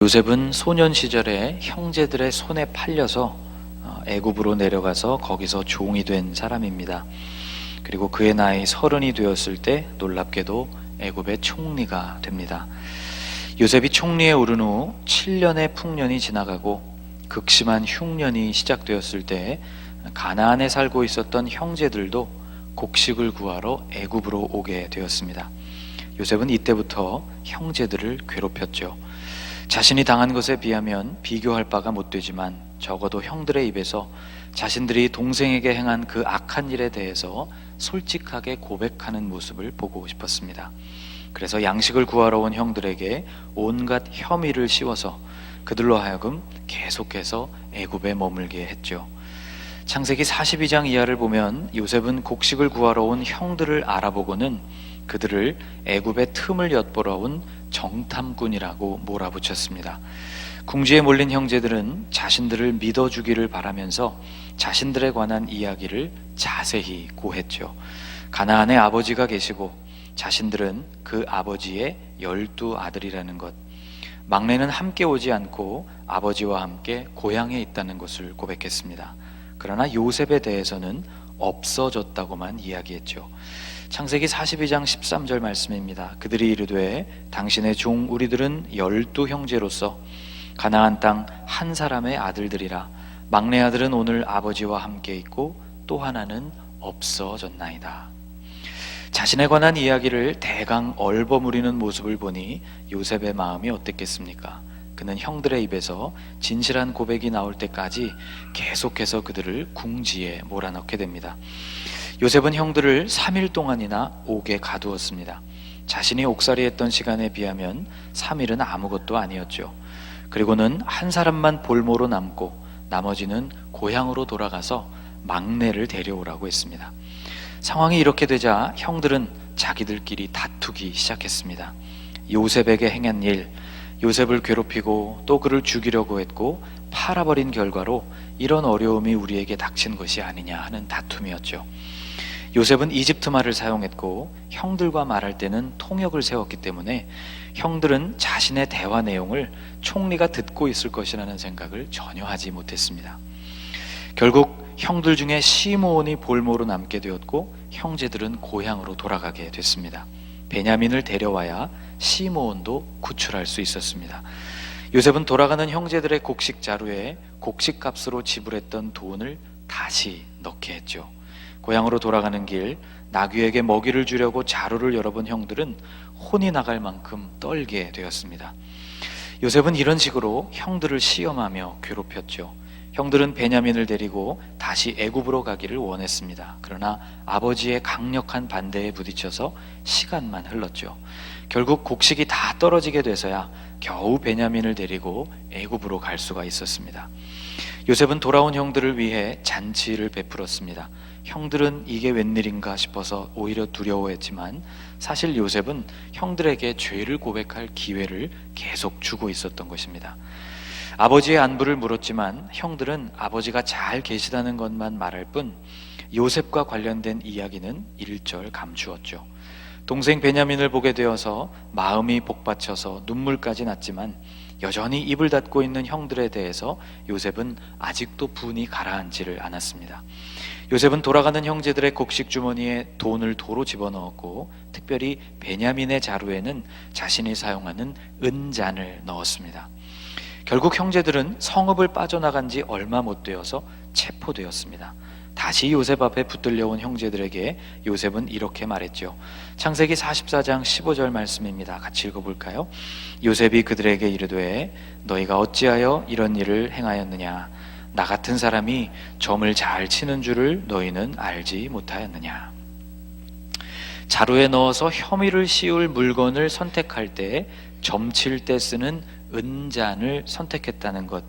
요셉은 소년 시절에 형제들의 손에 팔려서 애굽으로 내려가서 거기서 종이 된 사람입니다. 그리고 그의 나이 30이 되었을 때 놀랍게도 애굽의 총리가 됩니다. 요셉이 총리에 오른 후 7년의 풍년이 지나가고 극심한 흉년이 시작되었을 때 가나안에 살고 있었던 형제들도 곡식을 구하러 애굽으로 오게 되었습니다. 요셉은 이때부터 형제들을 괴롭혔죠. 자신이 당한 것에 비하면 비교할 바가 못 되지만 적어도 형들의 입에서 자신들이 동생에게 행한 그 악한 일에 대해서 솔직하게 고백하는 모습을 보고 싶었습니다. 그래서 양식을 구하러 온 형들에게 온갖 혐의를 씌워서 그들로 하여금 계속해서 애굽에 머물게 했죠. 창세기 42장 이하를 보면 요셉은 곡식을 구하러 온 형들을 알아보고는 그들을 애굽의 틈을 엿보러 온 정탐꾼이라고 몰아붙였습니다. 궁지에 몰린 형제들은 자신들을 믿어주기를 바라면서 자신들에 관한 이야기를 자세히 고했죠. 가나안에 아버지가 계시고 자신들은 그 아버지의 12아들이라는 것, 막내는 함께 오지 않고 아버지와 함께 고향에 있다는 것을 고백했습니다. 그러나 요셉에 대해서는 없어졌다고만 이야기했죠. 창세기 42장 13절 말씀입니다. 그들이 이르되 당신의 종 우리들은 12형제로서 가나안 땅 한 사람의 아들들이라 막내 아들은 오늘 아버지와 함께 있고 또 하나는 없어졌나이다. 자신에 관한 이야기를 대강 얼버무리는 모습을 보니 요셉의 마음이 어땠겠습니까? 그는 형들의 입에서 진실한 고백이 나올 때까지 계속해서 그들을 궁지에 몰아넣게 됩니다. 요셉은 형들을 3일 동안이나 옥에 가두었습니다. 자신이 옥살이했던 시간에 비하면 3일은 아무것도 아니었죠. 그리고는 한 사람만 볼모로 남고 나머지는 고향으로 돌아가서 막내를 데려오라고 했습니다. 상황이 이렇게 되자 형들은 자기들끼리 다투기 시작했습니다. 요셉에게 행한 일, 요셉을 괴롭히고 또 그를 죽이려고 했고 팔아버린 결과로 이런 어려움이 우리에게 닥친 것이 아니냐 하는 다툼이었죠. 요셉은 이집트 말을 사용했고 형들과 말할 때는 통역을 세웠기 때문에 형들은 자신의 대화 내용을 총리가 듣고 있을 것이라는 생각을 전혀 하지 못했습니다. 결국 형들 중에 시므온이 볼모로 남게 되었고 형제들은 고향으로 돌아가게 됐습니다. 베냐민을 데려와야 시므온도 구출할 수 있었습니다. 요셉은 돌아가는 형제들의 곡식 자루에 곡식값으로 지불했던 돈을 다시 넣게 했죠. 고향으로 돌아가는 길 나귀에게 먹이를 주려고 자루를 열어본 형들은 혼이 나갈 만큼 떨게 되었습니다. 요셉은 이런 식으로 형들을 시험하며 괴롭혔죠. 형들은 베냐민을 데리고 다시 애굽으로 가기를 원했습니다. 그러나 아버지의 강력한 반대에 부딪혀서 시간만 흘렀죠. 결국 곡식이 다 떨어지게 돼서야 겨우 베냐민을 데리고 애굽으로 갈 수가 있었습니다. 요셉은 돌아온 형들을 위해 잔치를 베풀었습니다. 형들은 이게 웬일인가 싶어서 오히려 두려워했지만 사실 요셉은 형들에게 죄를 고백할 기회를 계속 주고 있었던 것입니다. 아버지의 안부를 물었지만 형들은 아버지가 잘 계시다는 것만 말할 뿐 요셉과 관련된 이야기는 일절 감추었죠. 동생 베냐민을 보게 되어서 마음이 복받쳐서 눈물까지 났지만 여전히 입을 닫고 있는 형들에 대해서 요셉은 아직도 분이 가라앉지를 않았습니다. 요셉은 돌아가는 형제들의 곡식 주머니에 돈을 도로 집어넣었고 특별히 베냐민의 자루에는 자신이 사용하는 은잔을 넣었습니다. 결국 형제들은 성읍을 빠져나간 지 얼마 못 되어서 체포되었습니다. 다시 요셉 앞에 붙들려온 형제들에게 요셉은 이렇게 말했죠. 창세기 44장 15절 말씀입니다. 같이 읽어볼까요? 요셉이 그들에게 이르되 너희가 어찌하여 이런 일을 행하였느냐? 나 같은 사람이 점을 잘 치는 줄을 너희는 알지 못하였느냐? 자루에 넣어서 혐의를 씌울 물건을 선택할 때 점칠 때 쓰는 은잔을 선택했다는 것,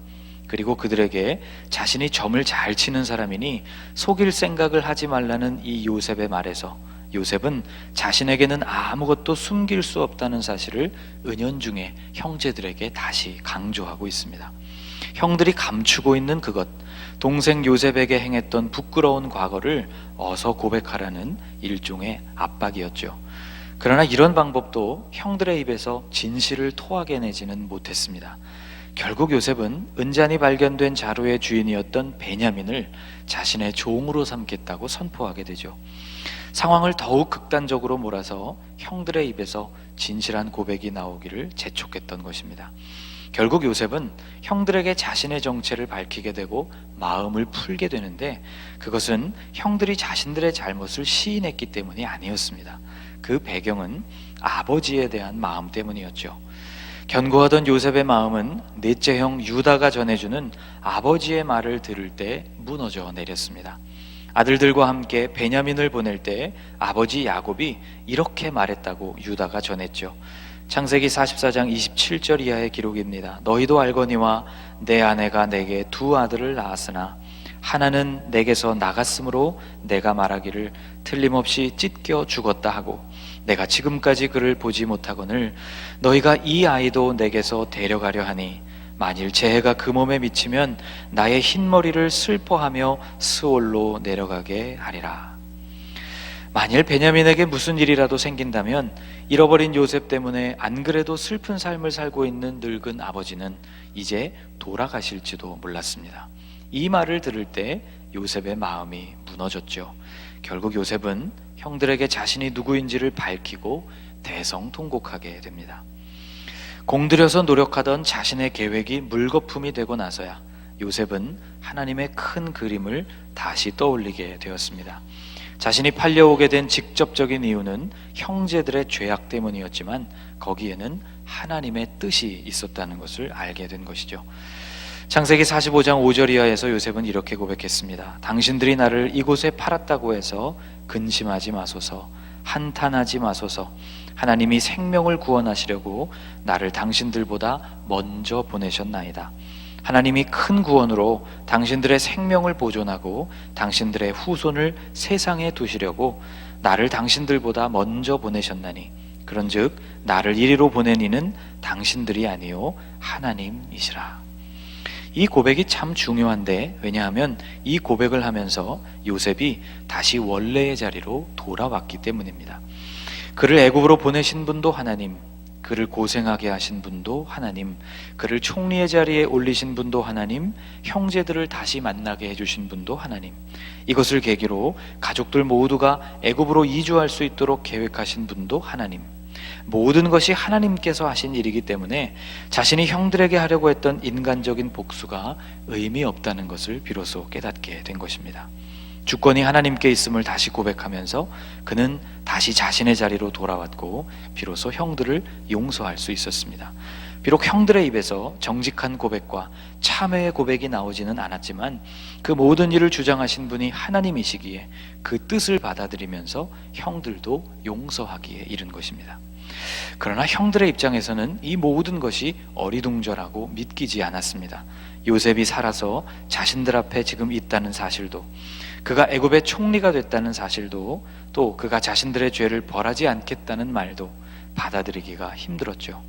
그리고 그들에게 자신이 점을 잘 치는 사람이니 속일 생각을 하지 말라는 이 요셉의 말에서 요셉은 자신에게는 아무것도 숨길 수 없다는 사실을 은연중에 형제들에게 다시 강조하고 있습니다. 형들이 감추고 있는 그것, 동생 요셉에게 행했던 부끄러운 과거를 어서 고백하라는 일종의 압박이었죠. 그러나 이런 방법도 형들의 입에서 진실을 토하게 내지는 못했습니다. 결국 요셉은 은잔이 발견된 자루의 주인이었던 베냐민을 자신의 종으로 삼겠다고 선포하게 되죠. 상황을 더욱 극단적으로 몰아서 형들의 입에서 진실한 고백이 나오기를 재촉했던 것입니다. 결국 요셉은 형들에게 자신의 정체를 밝히게 되고 마음을 풀게 되는데, 그것은 형들이 자신들의 잘못을 시인했기 때문이 아니었습니다. 그 배경은 아버지에 대한 마음 때문이었죠. 견고하던 요셉의 마음은 넷째 형 유다가 전해주는 아버지의 말을 들을 때 무너져 내렸습니다. 아들들과 함께 베냐민을 보낼 때 아버지 야곱이 이렇게 말했다고 유다가 전했죠. 창세기 44장 27절 이하의 기록입니다. 너희도 알거니와 내 아내가 내게 두 아들을 낳았으나 하나는 내게서 나갔으므로 내가 말하기를 틀림없이 찢겨 죽었다 하고 내가 지금까지 그를 보지 못하거늘 너희가 이 아이도 내게서 데려가려 하니 만일 재해가 그 몸에 미치면 나의 흰머리를 슬퍼하며 스올로 내려가게 하리라. 만일 베냐민에게 무슨 일이라도 생긴다면 잃어버린 요셉 때문에 안 그래도 슬픈 삶을 살고 있는 늙은 아버지는 이제 돌아가실지도 몰랐습니다. 이 말을 들을 때 요셉의 마음이 무너졌죠. 결국 요셉은 형들에게 자신이 누구인지를 밝히고 대성통곡하게 됩니다. 공들여서 노력하던 자신의 계획이 물거품이 되고 나서야 요셉은 하나님의 큰 그림을 다시 떠올리게 되었습니다. 자신이 팔려오게 된 직접적인 이유는 형제들의 죄악 때문이었지만 거기에는 하나님의 뜻이 있었다는 것을 알게 된 것이죠. 창세기 45장 5절 이하에서 요셉은 이렇게 고백했습니다. 당신들이 나를 이곳에 팔았다고 해서 근심하지 마소서, 한탄하지 마소서. 하나님이 생명을 구원하시려고 나를 당신들보다 먼저 보내셨나이다. 하나님이 큰 구원으로 당신들의 생명을 보존하고 당신들의 후손을 세상에 두시려고 나를 당신들보다 먼저 보내셨나니 그런즉 나를 이리로 보낸 이는 당신들이 아니요 하나님이시라. 이 고백이 참 중요한데, 왜냐하면 이 고백을 하면서 요셉이 다시 원래의 자리로 돌아왔기 때문입니다. 그를 애굽으로 보내신 분도 하나님, 그를 고생하게 하신 분도 하나님, 그를 총리의 자리에 올리신 분도 하나님, 형제들을 다시 만나게 해주신 분도 하나님, 이것을 계기로 가족들 모두가 애굽으로 이주할 수 있도록 계획하신 분도 하나님, 모든 것이 하나님께서 하신 일이기 때문에 자신이 형들에게 하려고 했던 인간적인 복수가 의미 없다는 것을 비로소 깨닫게 된 것입니다. 주권이 하나님께 있음을 다시 고백하면서 그는 다시 자신의 자리로 돌아왔고 비로소 형들을 용서할 수 있었습니다. 비록 형들의 입에서 정직한 고백과 참회의 고백이 나오지는 않았지만 그 모든 일을 주장하신 분이 하나님이시기에 그 뜻을 받아들이면서 형들도 용서하기에 이른 것입니다. 그러나 형들의 입장에서는 이 모든 것이 어리둥절하고 믿기지 않았습니다. 요셉이 살아서 자신들 앞에 지금 있다는 사실도, 그가 애굽의 총리가 됐다는 사실도, 또 그가 자신들의 죄를 벌하지 않겠다는 말도 받아들이기가 힘들었죠.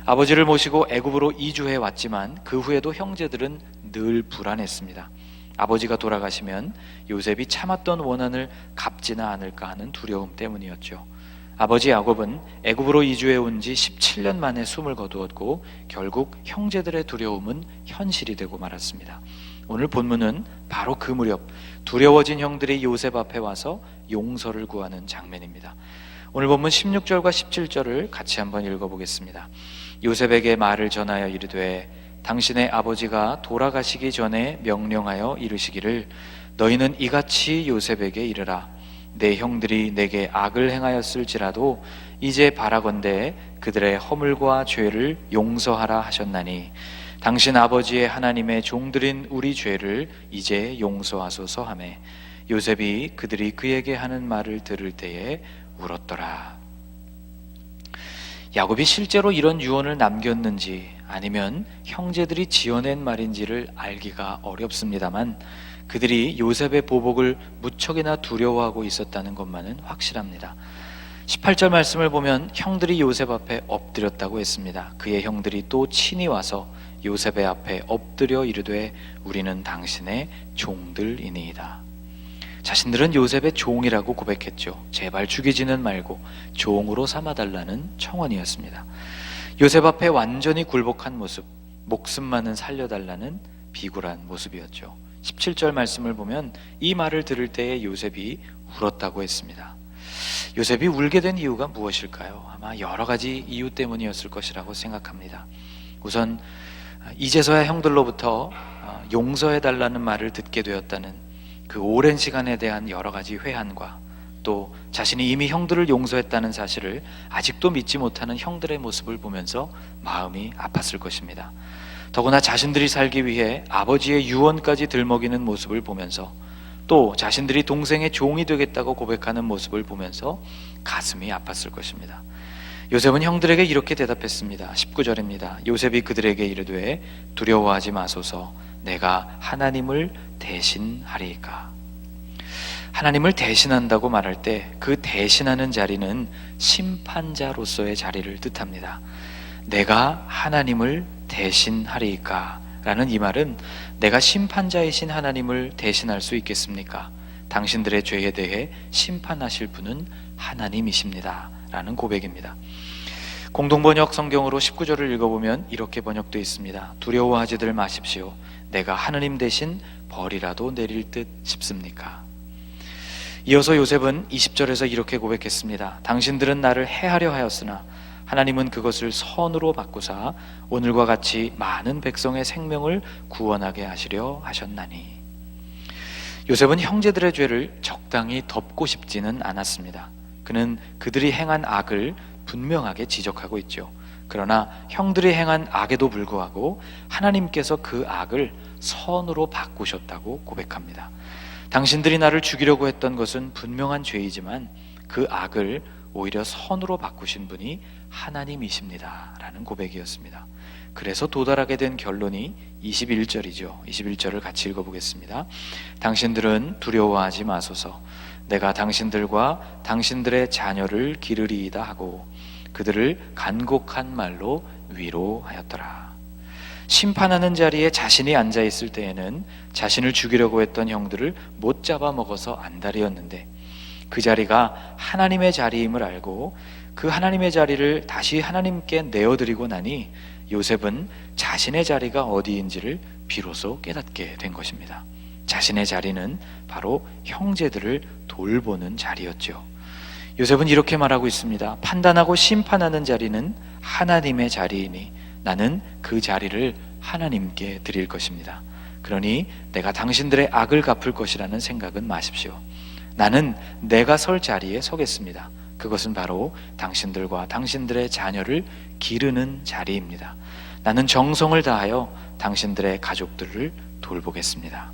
아버지를 모시고 애굽으로 이주해 왔지만 그 후에도 형제들은 늘 불안했습니다. 아버지가 돌아가시면 요셉이 참았던 원한을 갚지나 않을까 하는 두려움 때문이었죠. 아버지 야곱은 애굽으로 이주해 온 지 17년 만에 숨을 거두었고 결국 형제들의 두려움은 현실이 되고 말았습니다. 오늘 본문은 바로 그 무렵 두려워진 형들이 요셉 앞에 와서 용서를 구하는 장면입니다. 오늘 본문 16절과 17절을 같이 한번 읽어보겠습니다. 요셉에게 말을 전하여 이르되 당신의 아버지가 돌아가시기 전에 명령하여 이르시기를 너희는 이같이 요셉에게 이르라. 내 형들이 내게 악을 행하였을지라도 이제 바라건대 그들의 허물과 죄를 용서하라 하셨나니 당신 아버지의 하나님의 종들인 우리 죄를 이제 용서하소서 하매 요셉이 그들이 그에게 하는 말을 들을 때에 울었더라. 야곱이 실제로 이런 유언을 남겼는지 아니면 형제들이 지어낸 말인지를 알기가 어렵습니다만 그들이 요셉의 보복을 무척이나 두려워하고 있었다는 것만은 확실합니다. 18절 말씀을 보면 형들이 요셉 앞에 엎드렸다고 했습니다. 그의 형들이 또 친히 와서 요셉의 앞에 엎드려 이르되 우리는 당신의 종들이니이다. 자신들은 요셉의 종이라고 고백했죠. 제발 죽이지는 말고 종으로 삼아달라는 청원이었습니다. 요셉 앞에 완전히 굴복한 모습, 목숨만은 살려달라는 비굴한 모습이었죠. 17절 말씀을 보면 이 말을 들을 때에 요셉이 울었다고 했습니다. 요셉이 울게 된 이유가 무엇일까요? 아마 여러 가지 이유 때문이었을 것이라고 생각합니다. 우선 이제서야 형들로부터 용서해달라는 말을 듣게 되었다는 그 오랜 시간에 대한 여러 가지 회한과 또 자신이 이미 형들을 용서했다는 사실을 아직도 믿지 못하는 형들의 모습을 보면서 마음이 아팠을 것입니다. 더구나 자신들이 살기 위해 아버지의 유언까지 들먹이는 모습을 보면서 또 자신들이 동생의 종이 되겠다고 고백하는 모습을 보면서 가슴이 아팠을 것입니다. 요셉은 형들에게 이렇게 대답했습니다. 19절입니다. 요셉이 그들에게 이르되 두려워하지 마소서, 내가 하나님을 대신하리이까. 하나님을 대신한다고 말할 때 그 대신하는 자리는 심판자로서의 자리를 뜻합니다. 내가 하나님을 대신하리이까 라는 이 말은 내가 심판자이신 하나님을 대신할 수 있겠습니까? 당신들의 죄에 대해 심판하실 분은 하나님이십니다 라는 고백입니다. 공동번역 성경으로 19절을 읽어보면 이렇게 번역되어 있습니다. 두려워하지들 마십시오. 내가 하나님 대신 벌이라도 내릴 듯 싶습니까? 이어서 요셉은 20절에서 이렇게 고백했습니다. 당신들은 나를 해하려 하였으나 하나님은 그것을 선으로 바꾸사 오늘과 같이 많은 백성의 생명을 구원하게 하시려 하셨나니. 요셉은 형제들의 죄를 적당히 덮고 싶지는 않았습니다. 그는 그들이 행한 악을 분명하게 지적하고 있죠. 그러나 형들이 행한 악에도 불구하고 하나님께서 그 악을 선으로 바꾸셨다고 고백합니다. 당신들이 나를 죽이려고 했던 것은 분명한 죄이지만 그 악을 오히려 선으로 바꾸신 분이 하나님이십니다 라는 고백이었습니다. 그래서 도달하게 된 결론이 21절이죠. 21절을 같이 읽어보겠습니다. 당신들은 두려워하지 마소서, 내가 당신들과 당신들의 자녀를 기르리이다 하고 그들을 간곡한 말로 위로하였더라. 심판하는 자리에 자신이 앉아있을 때에는 자신을 죽이려고 했던 형들을 못 잡아먹어서 안달이었는데 그 자리가 하나님의 자리임을 알고 그 하나님의 자리를 다시 하나님께 내어드리고 나니 요셉은 자신의 자리가 어디인지를 비로소 깨닫게 된 것입니다. 자신의 자리는 바로 형제들을 돌보는 자리였죠. 요셉은 이렇게 말하고 있습니다. 판단하고 심판하는 자리는 하나님의 자리이니 나는 그 자리를 하나님께 드릴 것입니다. 그러니 내가 당신들의 악을 갚을 것이라는 생각은 마십시오. 나는 내가 설 자리에 서겠습니다. 그것은 바로 당신들과 당신들의 자녀를 기르는 자리입니다. 나는 정성을 다하여 당신들의 가족들을 돌보겠습니다.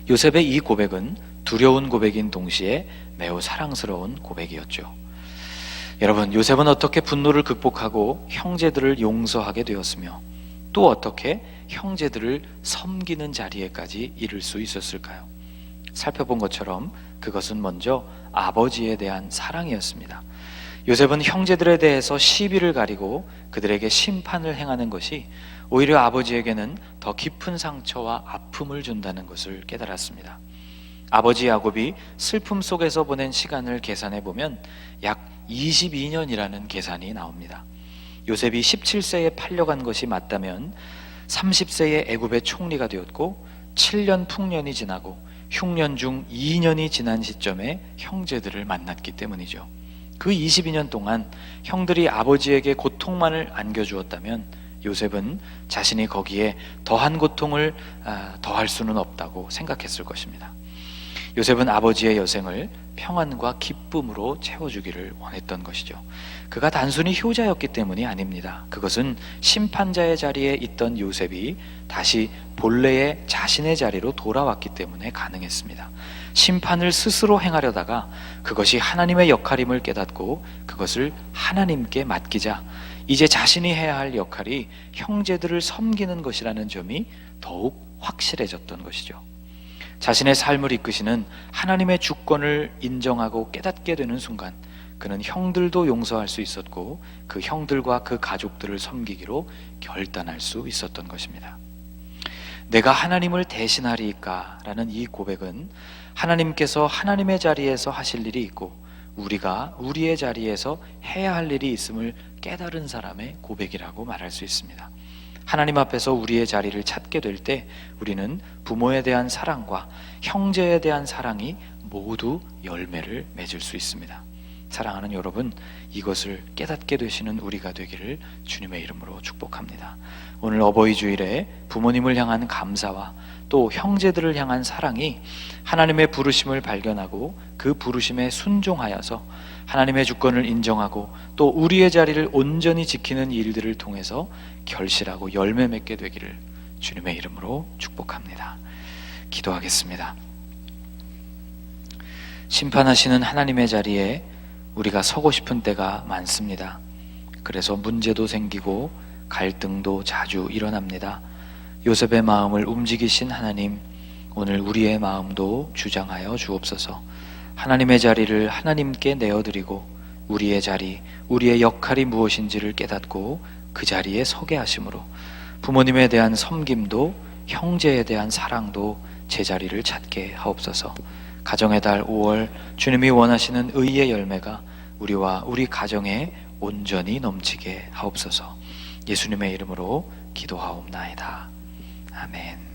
요셉의 이 고백은 두려운 고백인 동시에 매우 사랑스러운 고백이었죠. 여러분, 요셉은 어떻게 분노를 극복하고 형제들을 용서하게 되었으며 또 어떻게 형제들을 섬기는 자리에까지 이를 수 있었을까요? 살펴본 것처럼 그것은 먼저 아버지에 대한 사랑이었습니다. 요셉은 형제들에 대해서 시비를 가리고 그들에게 심판을 행하는 것이 오히려 아버지에게는 더 깊은 상처와 아픔을 준다는 것을 깨달았습니다. 아버지 야곱이 슬픔 속에서 보낸 시간을 계산해 보면 약 22년이라는 계산이 나옵니다. 요셉이 17세에 팔려간 것이 맞다면 30세에 애굽의 총리가 되었고 7년 풍년이 지나고 흉년 중 2년이 지난 시점에 형제들을 만났기 때문이죠. 그 22년 동안 형들이 아버지에게 고통만을 안겨주었다면 요셉은 자신이 거기에 더한 고통을 더할 수는 없다고 생각했을 것입니다. 요셉은 아버지의 여생을 평안과 기쁨으로 채워주기를 원했던 것이죠. 그가 단순히 효자였기 때문이 아닙니다. 그것은 심판자의 자리에 있던 요셉이 다시 본래의 자신의 자리로 돌아왔기 때문에 가능했습니다. 심판을 스스로 행하려다가 그것이 하나님의 역할임을 깨닫고 그것을 하나님께 맡기자 이제 자신이 해야 할 역할이 형제들을 섬기는 것이라는 점이 더욱 확실해졌던 것이죠. 자신의 삶을 이끄시는 하나님의 주권을 인정하고 깨닫게 되는 순간 그는 형들도 용서할 수 있었고 그 형들과 그 가족들을 섬기기로 결단할 수 있었던 것입니다. 내가 하나님을 대신하리이까? 라는 이 고백은 하나님께서 하나님의 자리에서 하실 일이 있고 우리가 우리의 자리에서 해야 할 일이 있음을 깨달은 사람의 고백이라고 말할 수 있습니다. 하나님 앞에서 우리의 자리를 찾게 될 때 우리는 부모에 대한 사랑과 형제에 대한 사랑이 모두 열매를 맺을 수 있습니다. 사랑하는 여러분, 이것을 깨닫게 되시는 우리가 되기를 주님의 이름으로 축복합니다. 오늘 어버이 주일에 부모님을 향한 감사와 또 형제들을 향한 사랑이 하나님의 부르심을 발견하고 그 부르심에 순종하여서 하나님의 주권을 인정하고 또 우리의 자리를 온전히 지키는 일들을 통해서 결실하고 열매 맺게 되기를 주님의 이름으로 축복합니다. 기도하겠습니다. 심판하시는 하나님의 자리에 우리가 서고 싶은 때가 많습니다. 그래서 문제도 생기고 갈등도 자주 일어납니다. 요셉의 마음을 움직이신 하나님, 오늘 우리의 마음도 주장하여 주옵소서. 하나님의 자리를 하나님께 내어드리고 우리의 자리, 우리의 역할이 무엇인지를 깨닫고 그 자리에 서게 하심으로 부모님에 대한 섬김도 형제에 대한 사랑도 제자리를 찾게 하옵소서. 가정의 달 5월 주님이 원하시는 의의 열매가 우리와 우리 가정에 온전히 넘치게 하옵소서. 예수님의 이름으로 기도하옵나이다. 아멘.